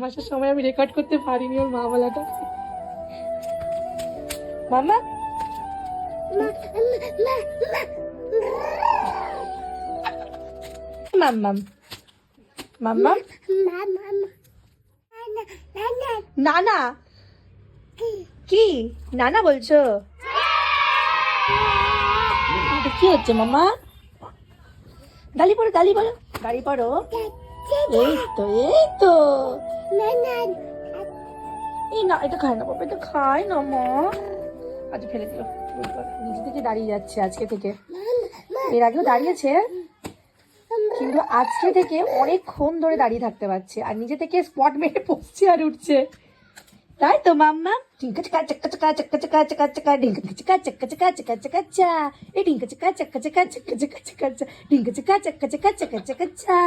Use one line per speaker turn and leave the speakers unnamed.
মাসের সময় আমি রেকর্ড করতে পারিনি ওর মা বলাটা। মাম্মা মাম্মাম মাম্মাম নানা কি নানা বলছো? এটা কি হচ্ছে মাম্মা? গালি পড়ো গালি পড়ো গালি পড়ো। এই তো এই না, এটা খায় না বাবা, এটা খায় না মা। আজ ফেলে দিল, নিজে থেকে দাঁড়িয়ে যাচ্ছে আজকে থেকে। এর আগেও দাঁড়িয়েছে, কিন্তু আজকে থেকে অনেকক্ষণ ধরে দাঁড়িয়ে থাকতে পারছে আর নিজে থেকে স্পট মেরে বসছে আর উঠছে। তাই তো মাম্মা? টিঙ্কা চাকা চাকা চাকা চাকা চাকা চাকা চাকা ঢিঙ্কা চাকা চাকা চাকা চাকা চাকা চা। এই ঢিঙ্কা চাকা চাকা চাকা চাকা চাকা চাকা চা ঢিঙ্কা চাকা চাকা চাকা চাকা চাকা চা।